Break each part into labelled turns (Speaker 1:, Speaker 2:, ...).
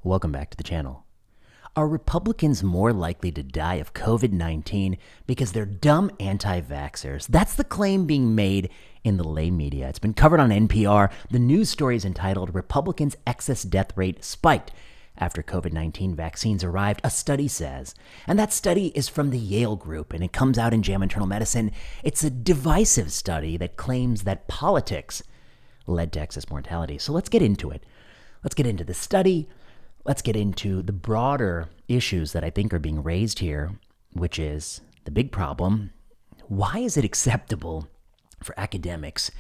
Speaker 1: Welcome back to the channel. Are Republicans more likely to die of COVID-19 because they're dumb anti-vaxxers? That's the claim being made in the lay media. It's been covered on NPR. The news story is entitled, "Republicans' Excess Death Rate Spiked After COVID-19 Vaccines Arrived," a study says. And that study is from the Yale Group, and it comes out in JAMA Internal Medicine. It's a divisive study that claims that politics led to excess mortality. So let's get into it. Let's get into the study. Let's get into the broader issues that I think are being raised here, which is the big problem. Why is it acceptable for academics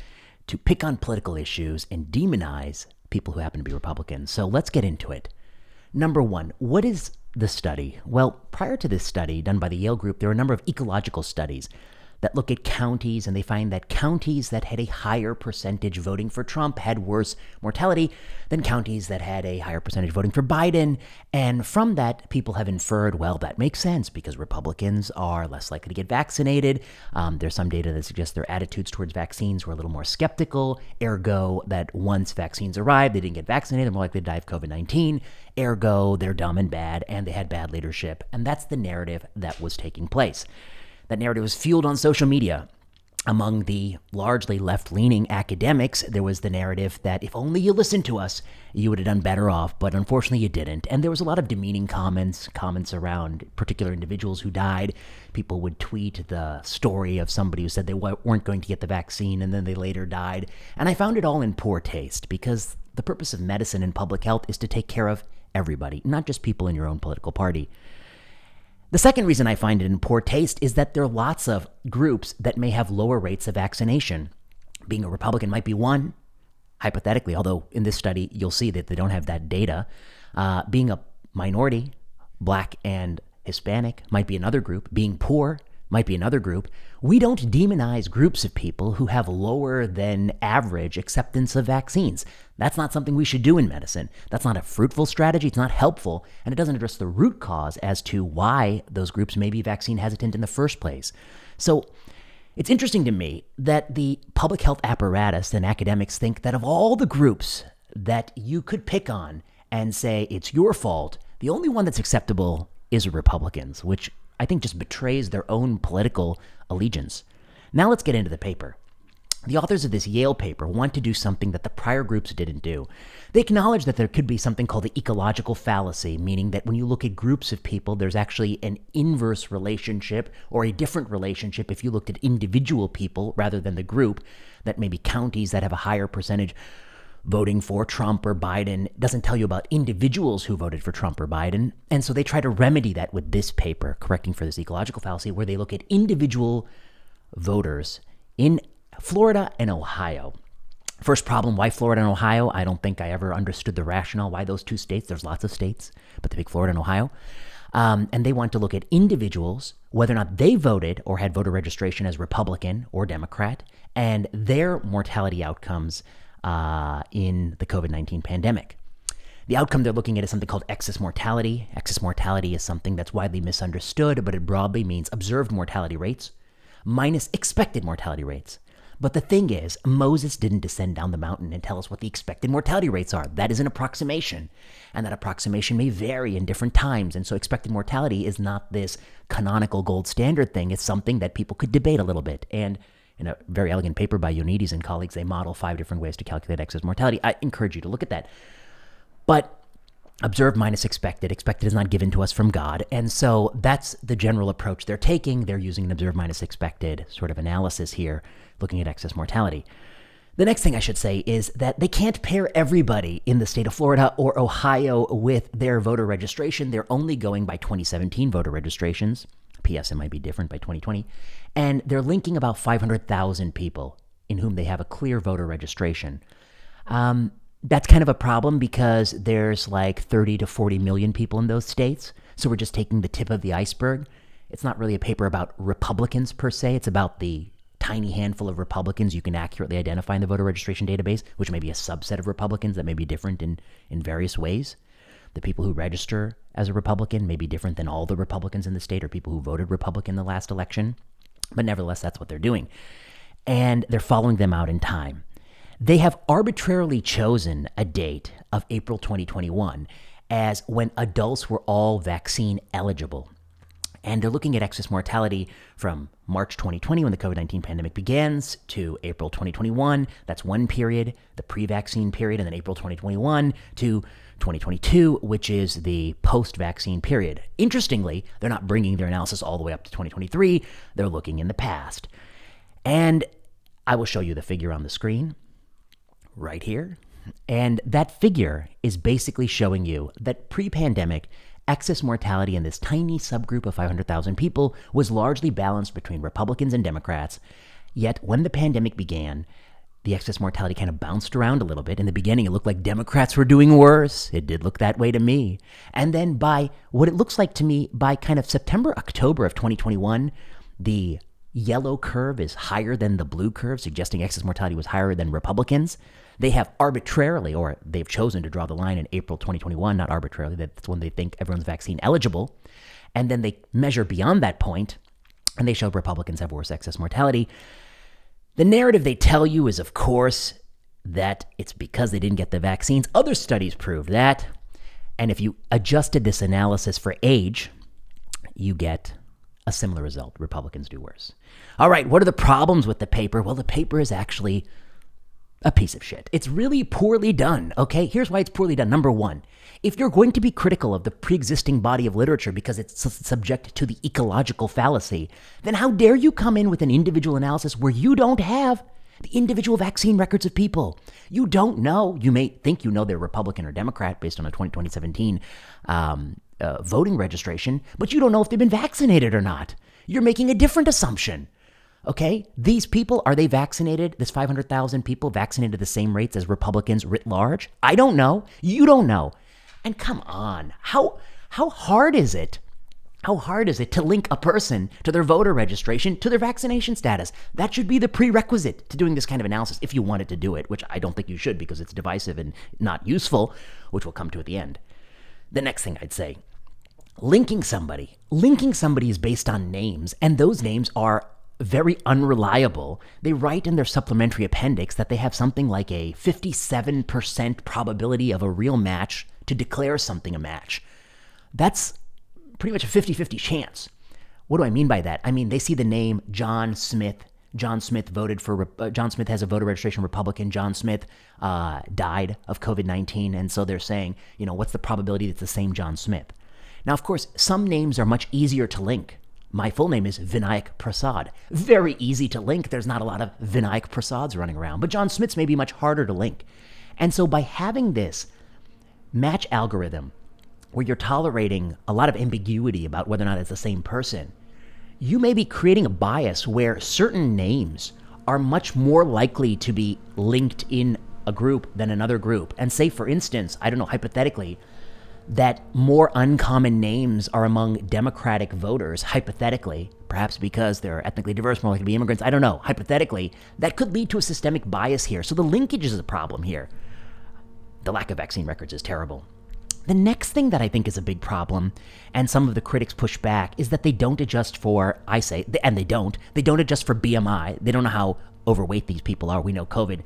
Speaker 1: to pick on political issues and demonize people who happen to be Republicans? So let's get into it. Number one, what is the study? Well, prior to this study done by the Yale Group, there were a number of ecological studies that look at counties, and they find that counties that had a higher percentage voting for Trump had worse mortality than counties that had a higher percentage voting for Biden. And from that, people have inferred, well, that makes sense because Republicans are less likely to get vaccinated. There's some data that suggests their attitudes towards vaccines were a little more skeptical. Ergo, that once vaccines arrived, they didn't get vaccinated, they're more likely to die of COVID-19. Ergo, they're dumb and bad, and they had bad leadership. And that's the narrative that was taking place. That narrative was fueled on social media. Among the largely left-leaning academics, there was the narrative that if only you listened to us, you would have done better off, but unfortunately you didn't. And there was a lot of demeaning comments around particular individuals who died. People would tweet the story of somebody who said they weren't going to get the vaccine and then they later died. And I found it all in poor taste because the purpose of medicine and public health is to take care of everybody, not just people in your own political party. The second reason I find it in poor taste is that there are lots of groups that may have lower rates of vaccination. Being a Republican might be one, hypothetically, although in this study you'll see that they don't have that data. Being a minority, Black and Hispanic, might be another group. Being poor might be another group. We don't demonize groups of people who have lower than average acceptance of vaccines. That's not something we should do in medicine. That's not a fruitful strategy. It's not helpful, and it doesn't address the root cause as to why those groups may be vaccine hesitant in the first place. So it's interesting to me that the public health apparatus and academics think that of all the groups that you could pick on and say it's your fault, the only one that's acceptable is Republicans, which I think just betrays their own political allegiance. Now let's get into the paper. The authors of this Yale paper want to do something that the prior groups didn't do. They acknowledge that there could be something called the ecological fallacy, meaning that when you look at groups of people, there's actually an inverse relationship or a different relationship if you looked at individual people rather than the group, that maybe counties that have a higher percentage voting for Trump or Biden doesn't tell you about individuals who voted for Trump or Biden. And so they try to remedy that with this paper, correcting for this ecological fallacy, where they look at individual voters in Florida and Ohio. First problem, why Florida and Ohio? I don't think I ever understood the rationale why those two states. There's lots of states, but they pick Florida and Ohio. And they want to look at individuals, whether or not they voted or had voter registration as Republican or Democrat, and their mortality outcomes in the COVID-19 pandemic. The outcome they're looking at is something called excess mortality. Excess mortality is something that's widely misunderstood, but it broadly means observed mortality rates minus expected mortality rates. But the thing is, Moses didn't descend down the mountain and tell us what the expected mortality rates are. That is an approximation, and that approximation may vary in different times. And so expected mortality is not this canonical gold standard thing. It's something that people could debate a little bit. And in a very elegant paper by Ioannidis and colleagues, they model 5 different ways to calculate excess mortality. I encourage you to look at that. But observed minus expected. Expected is not given to us from God. And so that's the general approach they're taking. They're using an observed minus expected sort of analysis here, looking at excess mortality. The next thing I should say is that they can't pair everybody in the state of Florida or Ohio with their voter registration. They're only going by 2017 voter registrations. P.S. It might be different by 2020. And they're linking about 500,000 people in whom they have a clear voter registration. That's kind of a problem because there's like 30 to 40 million people in those states. So we're just taking the tip of the iceberg. It's not really a paper about Republicans per se. It's about the tiny handful of Republicans you can accurately identify in the voter registration database, which may be a subset of Republicans that may be different in various ways. The people who register as a Republican may be different than all the Republicans in the state or people who voted Republican in the last election. But nevertheless, that's what they're doing. And they're following them out in time. They have arbitrarily chosen a date of April 2021. as when adults were all vaccine eligible. And they're looking at excess mortality from March 2020, when the COVID-19 pandemic begins, to April 2021. That's one period, the pre-vaccine period, and then April 2021 to 2022, which is the post-vaccine period. Interestingly, they're not bringing their analysis all the way up to 2023. They're looking in the past. And I will show you the figure on the screen right here. And that figure is basically showing you that pre-pandemic, excess mortality in this tiny subgroup of 500,000 people was largely balanced between Republicans and Democrats. Yet when the pandemic began, the excess mortality kind of bounced around a little bit. In the beginning, it looked like Democrats were doing worse. It did look that way to me. And then by what it looks like to me, by kind of September, October of 2021, the yellow curve is higher than the blue curve, suggesting excess mortality was higher than Republicans. They have arbitrarily, or they've chosen to draw the line in April 2021, not arbitrarily, that's when they think everyone's vaccine eligible. And then they measure beyond that point, and they show Republicans have worse excess mortality. The narrative they tell you is, of course, that it's because they didn't get the vaccines. Other studies prove that. And if you adjusted this analysis for age, you get a similar result. Republicans do worse. All right, what are the problems with the paper? Well, the paper is actually a piece of shit. It's really poorly done, okay? Here's why it's poorly done. Number one, if you're going to be critical of the pre-existing body of literature because it's subject to the ecological fallacy, then how dare you come in with an individual analysis where you don't have the individual vaccine records of people? You don't know. You may think you know they're Republican or Democrat based on a 2017 voting registration, but you don't know if they've been vaccinated or not. You're making a different assumption. Okay, these people, are they vaccinated? This 500,000 people vaccinated at the same rates as Republicans writ large? I don't know. You don't know. And come on, how hard is it? How hard is it to link a person to their voter registration to their vaccination status? That should be the prerequisite to doing this kind of analysis if you wanted to do it, which I don't think you should because it's divisive and not useful, which we'll come to at the end. The next thing I'd say, linking somebody is based on names, and those names are very unreliable. They write in their supplementary appendix that they have something like a 57% probability of a real match to declare something a match. That's pretty much a 50-50 chance. What do I mean by that? I mean, they see the name John Smith. John Smith has a voter registration Republican. John Smith died of COVID-19. And so they're saying, what's the probability that it's the same John Smith? Now, of course, some names are much easier to link. My full name is Vinay Prasad. Very easy to link. There's not a lot of Vinay Prasads running around, but John Smith's may be much harder to link. And so by having this match algorithm where you're tolerating a lot of ambiguity about whether or not it's the same person, you may be creating a bias where certain names are much more likely to be linked in a group than another group. And say, for instance, I don't know, hypothetically, that more uncommon names are among Democratic voters, hypothetically, perhaps because they're ethnically diverse, more likely to be immigrants, I don't know, hypothetically, that could lead to a systemic bias here. So the linkage is a problem here. The lack of vaccine records is terrible. The next thing that I think is a big problem, and some of the critics push back, is that they don't adjust for, they don't adjust for BMI. They don't know how overweight these people are. We know COVID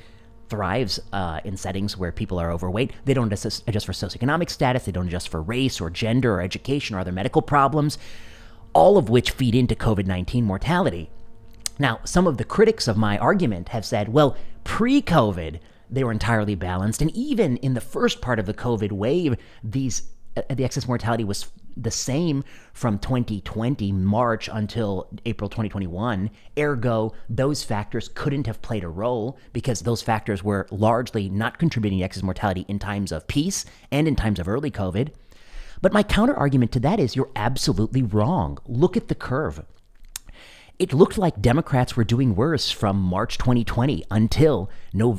Speaker 1: thrives in settings where people are overweight. They don't adjust for socioeconomic status. They don't adjust for race or gender or education or other medical problems, all of which feed into COVID-19 mortality. Now, some of the critics of my argument have said, well, pre-COVID, they were entirely balanced. And even in the first part of the COVID wave, the excess mortality was the same from 2020 March until April 2021. Ergo, those factors couldn't have played a role because those factors were largely not contributing to excess mortality in times of peace and in times of early COVID. But my counter argument to that is you're absolutely wrong. Look at the curve. It looked like Democrats were doing worse from March 2020 until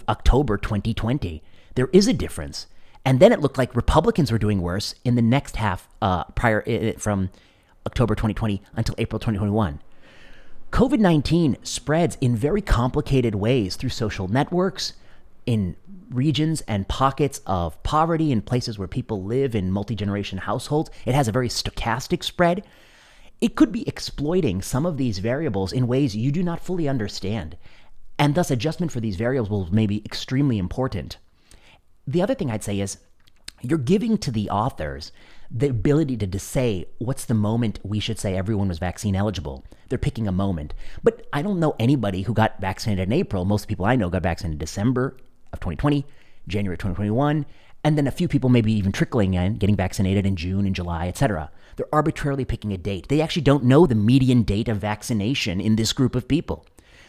Speaker 1: October 2020. There is a difference. And then it looked like Republicans were doing worse in the next half from October 2020 until April 2021. COVID-19 spreads in very complicated ways through social networks, in regions and pockets of poverty, in places where people live in multi-generation households. It has a very stochastic spread. It could be exploiting some of these variables in ways you do not fully understand. And thus adjustment for these variables may be extremely important. The other thing I'd say is You're giving to the authors the ability to say what's the moment we should say everyone was vaccine eligible. They're picking a moment. But I don't know anybody who got vaccinated in April. Most people I know got vaccinated in December of 2020, January 2021, and then a few people maybe even trickling in, getting vaccinated in June and July, etc. They're arbitrarily picking a date. They actually don't know the median date of vaccination in this group of people.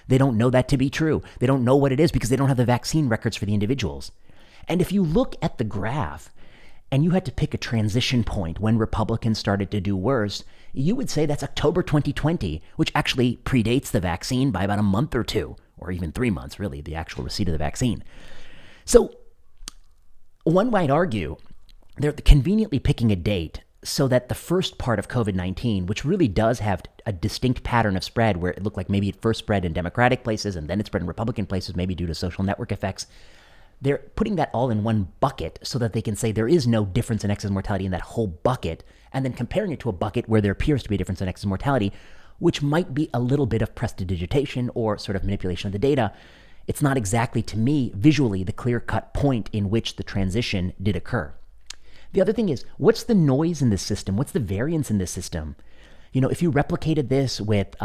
Speaker 1: They don't know that to be true. They don't know what it is because they don't have the vaccine records for the individuals. And if you look at the graph and you had to pick a transition point when Republicans started to do worse, you would say that's October 2020, which actually predates the vaccine by about a month or two, or even 3 months, really, the actual receipt of the vaccine. So one might argue they're conveniently picking a date so that the first part of COVID-19, which really does have a distinct pattern of spread where it looked like maybe it first spread in Democratic places and then it spread in Republican places, maybe due to social network effects, they're putting that all in one bucket so that they can say there is no difference in excess mortality in that whole bucket, and then comparing it to a bucket where there appears to be a difference in excess mortality, which might be a little bit of prestidigitation or sort of manipulation of the data. It's not exactly, to me, visually the clear-cut point in which the transition did occur. The other thing is, what's the noise in this system? What's the variance in this system? You know, if you replicated this with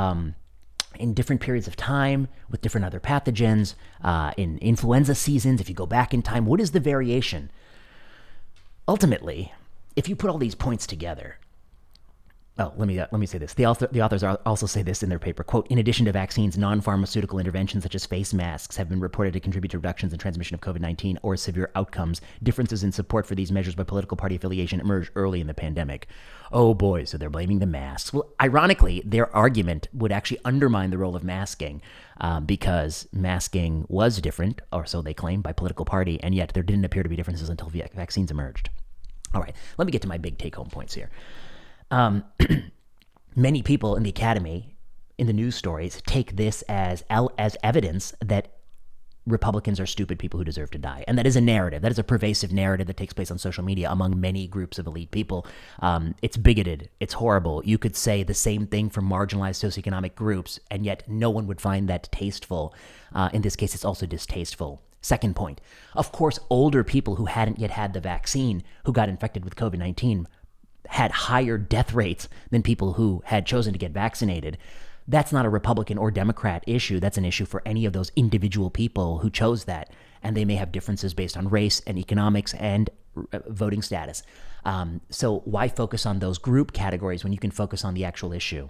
Speaker 1: in different periods of time, with different other pathogens, in influenza seasons, if you go back in time, what is the variation? Ultimately, if you put all these points together, let me say this. The authors also say this in their paper, quote, in addition to vaccines, non-pharmaceutical interventions such as face masks have been reported to contribute to reductions in transmission of COVID-19 or severe outcomes. Differences in support for these measures by political party affiliation emerged early in the pandemic. Oh boy, so they're blaming the masks. Well, ironically, their argument would actually undermine the role of masking because masking was different, or so they claim, by political party, and yet there didn't appear to be differences until vaccines emerged. All right, let me get to my big take-home points here. Many people in the academy, in the news stories, take this as evidence that Republicans are stupid people who deserve to die. And that is a narrative. That is a pervasive narrative that takes place on social media among many groups of elite people. It's bigoted. It's horrible. You could say the same thing for marginalized socioeconomic groups, and yet no one would find that tasteful. In this case, it's also distasteful. Second point, of course, older people who hadn't yet had the vaccine, who got infected with COVID-19, had higher death rates than people who had chosen to get vaccinated. That's not a Republican or Democrat issue. That's an issue for any of those individual people who chose that. And they may have differences based on race and economics and voting status. So why focus on those group categories when you can focus on the actual issue?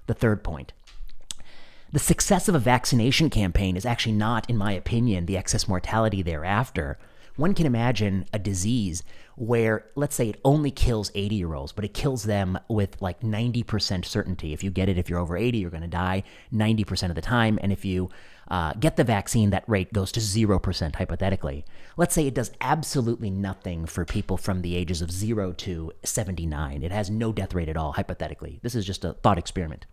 Speaker 1: The third point. The success of a vaccination campaign is actually not, in my opinion, the excess mortality thereafter. One can imagine a disease where, let's say, it only kills 80-year-olds, but it kills them with like 90% certainty. If you get it, if you're over 80, you're going to die 90% of the time. And if you get the vaccine, that rate goes to 0%, hypothetically. Let's say it does absolutely nothing for people from the ages of 0 to 79. It has no death rate at all, hypothetically. This is just a thought experiment.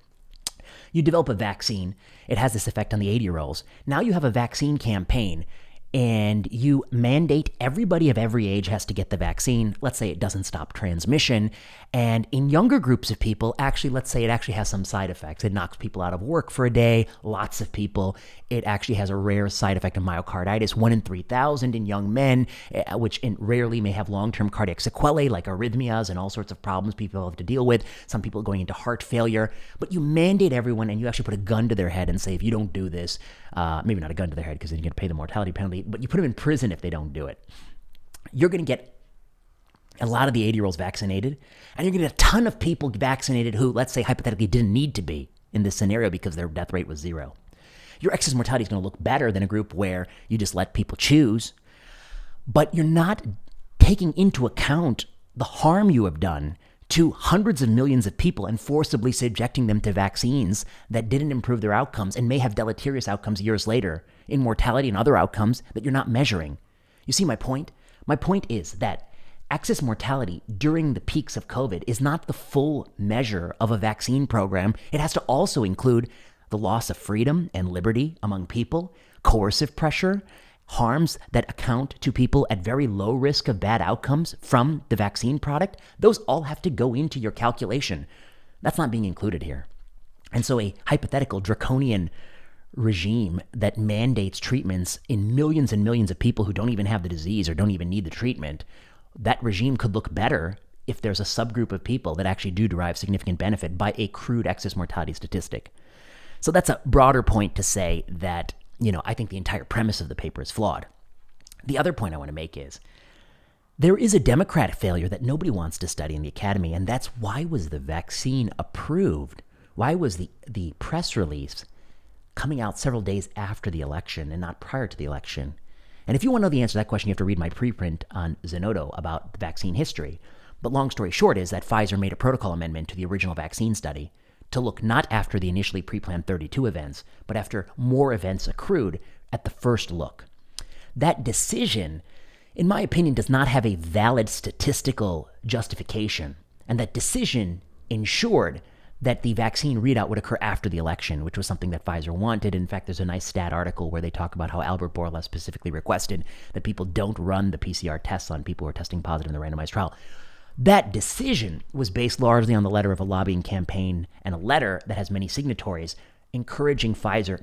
Speaker 1: You develop a vaccine. It has this effect on the 80-year-olds. Now you have a vaccine campaign, and you mandate everybody of every age has to get the vaccine. Let's say it doesn't stop transmission. And in younger groups of people, actually, let's say it actually has some side effects. It knocks people out of work for a day, lots of people. It actually has a rare side effect of myocarditis, 1 in 3,000 in young men, which rarely may have long-term cardiac sequelae like arrhythmias and all sorts of problems people have to deal with. Some people going into heart failure. But you mandate everyone, and you actually put a gun to their head and say, if you don't do this, maybe not a gun to their head because then you're going to pay the mortality penalty, but you put them in prison if they don't do it. You're going to get a lot of the 80-year-olds vaccinated, and you're going to get a ton of people vaccinated who, let's say, hypothetically didn't need to be in this scenario because their death rate was 0. Your excess mortality is going to look better than a group where you just let people choose, but you're not taking into account the harm you have done to hundreds of millions of people and forcibly subjecting them to vaccines that didn't improve their outcomes and may have deleterious outcomes years later in mortality and other outcomes that you're not measuring. You see my point? My point is that excess mortality during the peaks of COVID is not the full measure of a vaccine program. It has to also include the loss of freedom and liberty among people, coercive pressure, harms that account to people at very low risk of bad outcomes from the vaccine product. Those all have to go into your calculation. That's not being included here. And so a hypothetical draconian regime that mandates treatments in millions and millions of people who don't even have the disease or don't even need the treatment that regime could look better if there's a subgroup of people that actually do derive significant benefit by a crude excess mortality statistic. So that's a broader point to say that, I think the entire premise of the paper is flawed. The other point I want to make is there is a democratic failure that nobody wants to study in the academy, and that's why was the vaccine approved? Why was the press release coming out several days after the election and not prior to the election? And if you want to know the answer to that question, you have to read my preprint on Zenodo about the vaccine history. But long story short is that Pfizer made a protocol amendment to the original vaccine study to look not after the initially pre-planned 32 events, but after more events accrued at the first look. That decision, in my opinion, does not have a valid statistical justification. And that decision ensured that the vaccine readout would occur after the election, which was something that Pfizer wanted. In fact, there's a nice stat article where they talk about how Albert Bourla specifically requested that people don't run the PCR tests on people who are testing positive in the randomized trial. That decision was based largely on the letter of a lobbying campaign and a letter that has many signatories encouraging Pfizer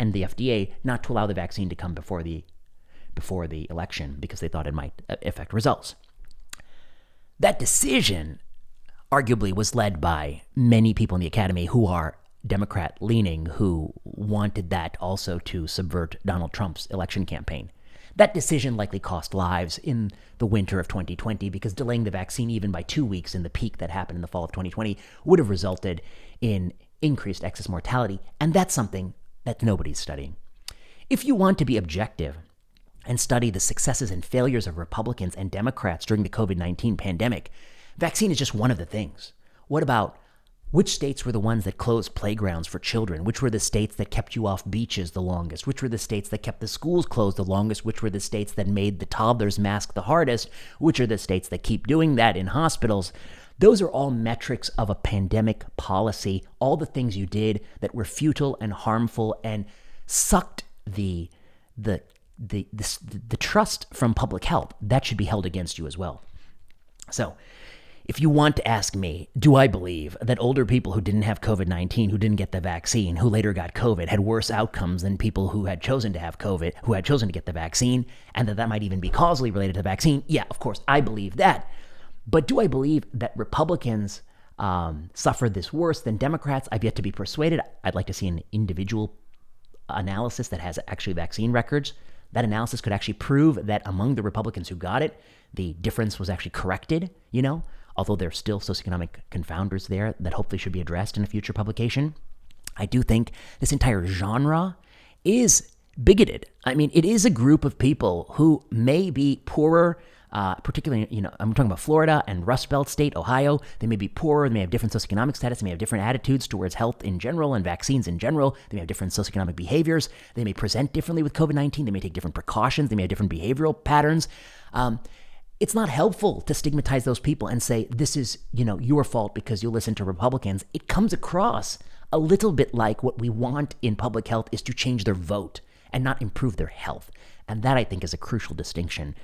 Speaker 1: and the FDA not to allow the vaccine to come before the election because they thought it might affect results. That decision arguably was led by many people in the academy who are Democrat-leaning, who wanted that also to subvert Donald Trump's election campaign. That decision likely cost lives in the winter of 2020 because delaying the vaccine even by 2 weeks in the peak that happened in the fall of 2020 would have resulted in increased excess mortality, and that's something that nobody's studying. If you want to be objective and study the successes and failures of Republicans and Democrats during the COVID-19 pandemic, vaccine is just one of the things. What about which states were the ones that closed playgrounds for children? Which were the states that kept you off beaches the longest? Which were the states that kept the schools closed the longest? Which were the states that made the toddlers mask the hardest? Which are the states that keep doing that in hospitals? Those are all metrics of a pandemic policy, all the things you did that were futile and harmful and sucked the trust from public health. That should be held against you as well. So, if you want to ask me, do I believe that older people who didn't have COVID-19, who didn't get the vaccine, who later got COVID, had worse outcomes than people who had chosen to have COVID, who had chosen to get the vaccine, and that might even be causally related to the vaccine? Yeah, of course, I believe that. But do I believe that Republicans suffered this worse than Democrats? I've yet to be persuaded. I'd like to see an individual analysis that has actually vaccine records. That analysis could actually prove that among the Republicans who got it, the difference was actually corrected, although there are still socioeconomic confounders there that hopefully should be addressed in a future publication. I do think this entire genre is bigoted. I mean, it is a group of people who may be poorer, particularly, I'm talking about Florida and Rust Belt State, Ohio. They may be poorer, they may have different socioeconomic status, they may have different attitudes towards health in general and vaccines in general. They may have different socioeconomic behaviors. They may present differently with COVID-19. They may take different precautions. They may have different behavioral patterns. It's not helpful to stigmatize those people and say, this is, your fault because you listen to Republicans. It comes across a little bit like what we want in public health is to change their vote and not improve their health. And that, I think, is a crucial distinction.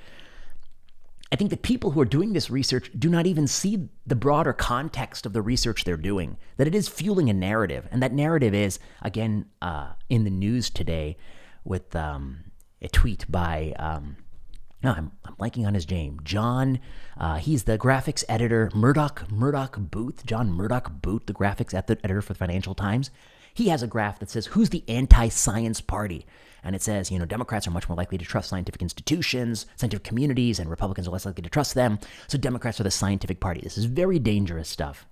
Speaker 1: I think the people who are doing this research do not even see the broader context of the research they're doing, that it is fueling a narrative. And that narrative is, again, in the news today with a tweet by... I'm blanking on his name. John, he's the graphics editor, Murdoch Booth, John Murdoch Booth, the graphics editor for the Financial Times. He has a graph that says, who's the anti-science party? And it says, Democrats are much more likely to trust scientific institutions, scientific communities, and Republicans are less likely to trust them. So Democrats are the scientific party. This is very dangerous stuff.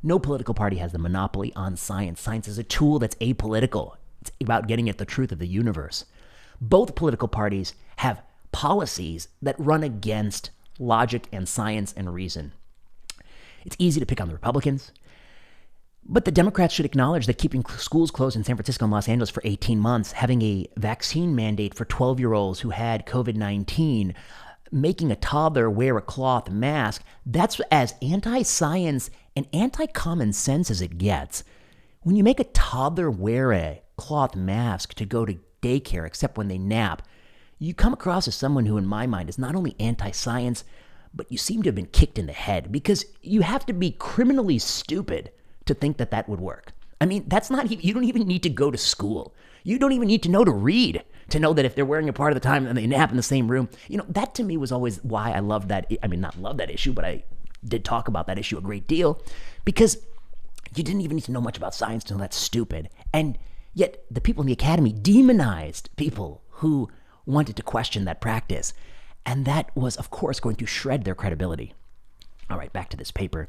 Speaker 1: No political party has the monopoly on science. Science is a tool that's apolitical. It's about getting at the truth of the universe. Both political parties have policies that run against logic and science and reason. It's easy to pick on the Republicans, but the Democrats should acknowledge that keeping schools closed in San Francisco and Los Angeles for 18 months, having a vaccine mandate for 12-year-olds who had COVID-19, making a toddler wear a cloth mask, that's as anti-science and anti-common sense as it gets. When you make a toddler wear a cloth mask to go to daycare except when they nap, you come across as someone who, in my mind, is not only anti-science, but you seem to have been kicked in the head because you have to be criminally stupid to think that that would work. I mean, you don't even need to go to school. You don't even need to know to read to know that if they're wearing it part of the time and they nap in the same room, that to me was always why I loved that. I mean, not love that issue, but I did talk about that issue a great deal, because you didn't even need to know much about science to know that's stupid. And yet the people in the academy demonized people who wanted to question that practice. And that was, of course, going to shred their credibility. All right, back to this paper.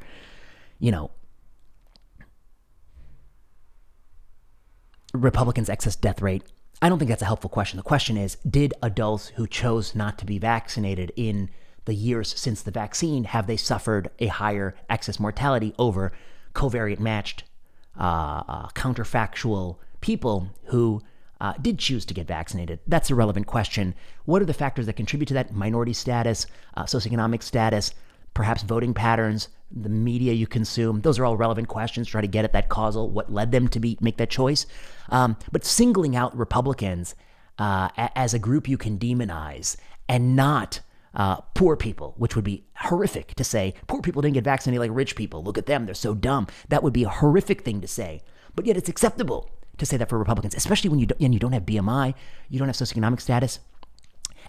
Speaker 1: Republicans' excess death rate. I don't think that's a helpful question. The question is, did adults who chose not to be vaccinated in the years since the vaccine, have they suffered a higher excess mortality over covariant matched, counterfactual people who did choose to get vaccinated? That's a relevant question. What are the factors that contribute to that? Minority status, socioeconomic status, perhaps voting patterns, the media you consume. Those are all relevant questions. Try to get at that causal, what led them to make that choice. But singling out Republicans as a group you can demonize and not poor people, which would be horrific to say, poor people didn't get vaccinated like rich people. Look at them. They're so dumb. That would be a horrific thing to say. But yet it's acceptable to say that for Republicans, especially when you don't have BMI, you don't have socioeconomic status.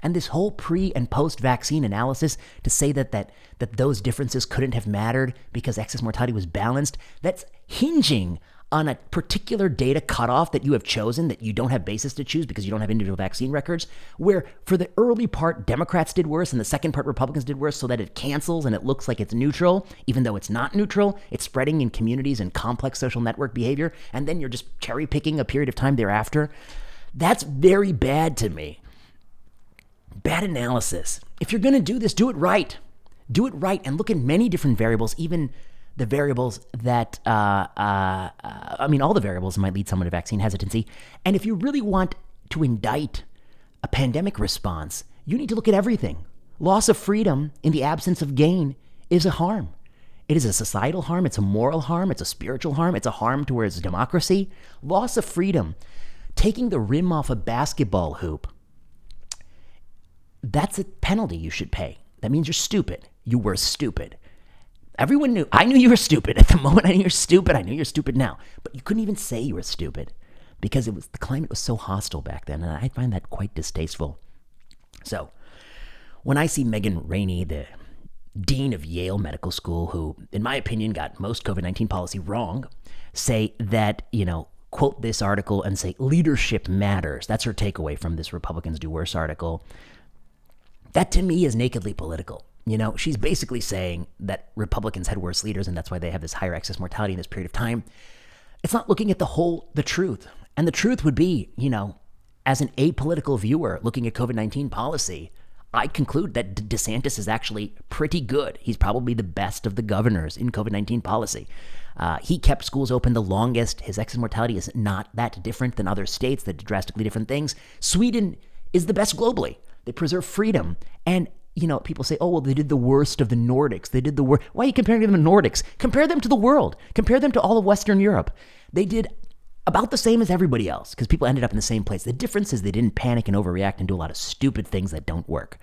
Speaker 1: And this whole pre and post vaccine analysis to say that those differences couldn't have mattered because excess mortality was balanced, that's hinging on a particular data cutoff that you have chosen that you don't have basis to choose because you don't have individual vaccine records, where for the early part, Democrats did worse and the second part, Republicans did worse, so that it cancels and it looks like it's neutral, even though it's not neutral. It's spreading in communities and complex social network behavior, and then you're just cherry picking a period of time thereafter. That's very bad to me. Bad analysis. If you're going to do this, do it right. Do it right and look at many different variables, even the variables that, all the variables might lead someone to vaccine hesitancy. And if you really want to indict a pandemic response, you need to look at everything. Loss of freedom in the absence of gain is a harm. It is a societal harm. It's a moral harm. It's a spiritual harm. It's a harm towards democracy. Loss of freedom. Taking the rim off a basketball hoop. That's a penalty you should pay. That means you're stupid. You were stupid. Everyone knew. I knew you were stupid. At the moment I knew you're stupid, I knew you're stupid now. But you couldn't even say you were stupid because the climate was so hostile back then, and I find that quite distasteful. So when I see Megan Rainey, the dean of Yale Medical School, who, in my opinion, got most COVID-19 policy wrong, say that, quote this article and say leadership matters. That's her takeaway from this Republicans Do Worse article. That to me is nakedly political. She's basically saying that Republicans had worse leaders and that's why they have this higher excess mortality in this period of time. It's not looking at the truth. And the truth would be, as an apolitical viewer looking at COVID-19 policy, I conclude that DeSantis is actually pretty good. He's probably the best of the governors in COVID-19 policy. He kept schools open the longest. His excess mortality is not that different than other states that do drastically different things. Sweden is the best globally. They preserve freedom. And, people say, oh, well, they did the worst of the Nordics. They did the worst. Why are you comparing them to the Nordics? Compare them to the world. Compare them to all of Western Europe. They did about the same as everybody else because people ended up in the same place. The difference is they didn't panic and overreact and do a lot of stupid things that don't work.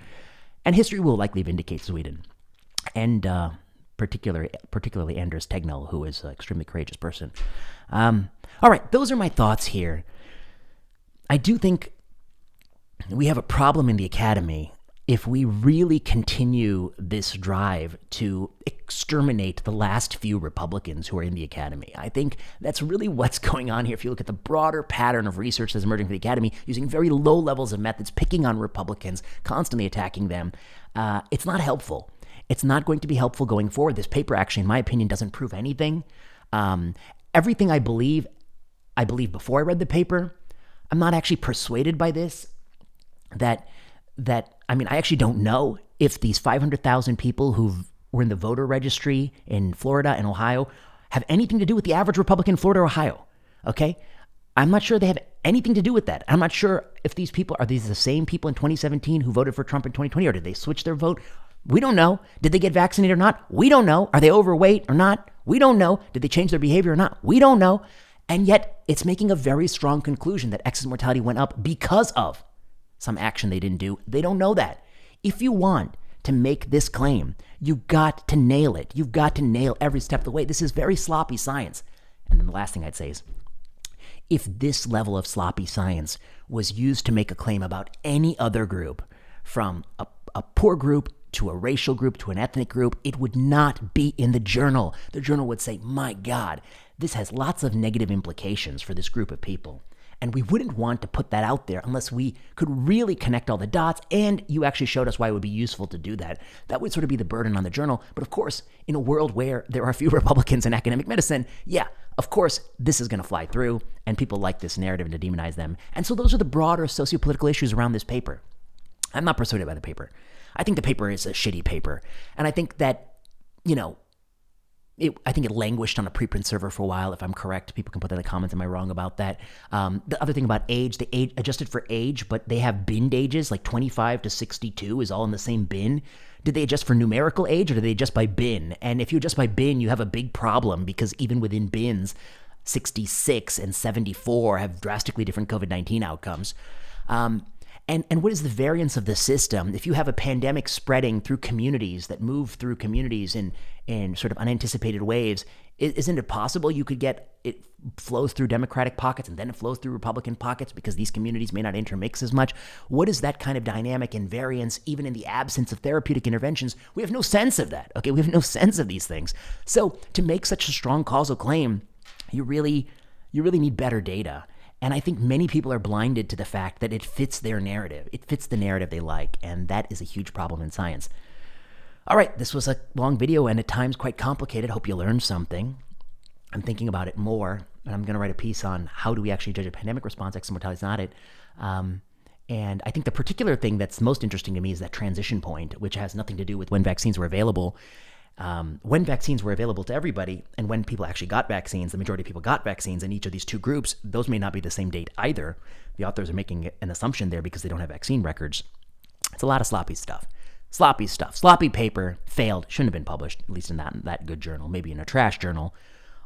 Speaker 1: And history will likely vindicate Sweden. And particularly Anders Tegnell, who is an extremely courageous person. All right, those are my thoughts here. I do think we have a problem in the academy if we really continue this drive to exterminate the last few Republicans who are in the academy. I think that's really what's going on here. If you look at the broader pattern of research that's emerging from the academy, using very low levels of methods, picking on Republicans, constantly attacking them, it's not helpful. It's not going to be helpful going forward. This paper actually, in my opinion, doesn't prove anything. Everything I believe before I read the paper. I'm not actually persuaded by this. I actually don't know if these 500,000 people who were in the voter registry in Florida and Ohio have anything to do with the average Republican in Florida or Ohio, okay? I'm not sure they have anything to do with that. I'm not sure if these people, are these the same people in 2017 who voted for Trump in 2020, or did they switch their vote? We don't know. Did they get vaccinated or not? We don't know. Are they overweight or not? We don't know. Did they change their behavior or not? We don't know. And yet it's making a very strong conclusion that excess mortality went up because of some action they didn't do. They don't know that. If you want to make this claim, you've got to nail it. You've got to nail every step of the way. This is very sloppy science. And then the last thing I'd say is, if this level of sloppy science was used to make a claim about any other group, from a poor group to a racial group to an ethnic group, it would not be in the journal. The journal would say, my God, this has lots of negative implications for this group of people. And we wouldn't want to put that out there unless we could really connect all the dots, and you actually showed us why it would be useful to do that. That would sort of be the burden on the journal. But of course, in a world where there are few Republicans in academic medicine, yeah, of course, this is going to fly through, and people like this narrative and to demonize them. And so those are the broader sociopolitical issues around this paper. I'm not persuaded by the paper. I think the paper is a shitty paper. And I think that, I think it languished on a preprint server for a while, if I'm correct. People can put that in the comments. Am I wrong about that? The other thing about age, they adjusted for age, but they have binned ages, like 25 to 62 is all in the same bin. Did they adjust for numerical age, or did they adjust by bin? And if you adjust by bin, you have a big problem, because even within bins, 66 and 74 have drastically different COVID-19 outcomes. And what is the variance of the system? If you have a pandemic spreading through communities that move through communities in sort of unanticipated waves, isn't it possible you could get it flows through Democratic pockets and then it flows through Republican pockets because these communities may not intermix as much? What is that kind of dynamic and variance even in the absence of therapeutic interventions? We have no sense of that, okay? We have no sense of these things. So to make such a strong causal claim, you really need better data. And I think many people are blinded to the fact that it fits their narrative. It fits the narrative they like, and that is a huge problem in science. All right, this was a long video and at times quite complicated. Hope you learned something. I'm thinking about it more, and I'm going to write a piece on how do we actually judge a pandemic response. Excess mortality is not it. And I think the particular thing that's most interesting to me is that transition point, which has nothing to do with when vaccines were available. When vaccines were available to everybody and when people actually got vaccines, the majority of people got vaccines in each of these two groups, those may not be the same date either. The authors are making an assumption there because they don't have vaccine records. It's a lot of sloppy stuff. Sloppy paper, failed, shouldn't have been published, at least in that good journal, maybe in a trash journal.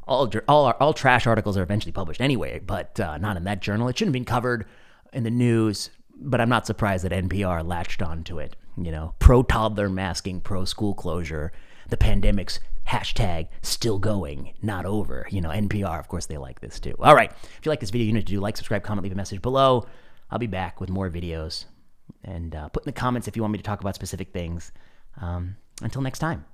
Speaker 1: All trash articles are eventually published anyway, but not in that journal. It shouldn't have been covered in the news, but I'm not surprised that NPR latched onto it. Pro-toddler masking, pro-school closure, the pandemic's hashtag still going, not over. NPR, of course, they like this too. All right. If you like this video, you need to do like, subscribe, comment, leave a message below. I'll be back with more videos. And put in the comments if you want me to talk about specific things. Until next time.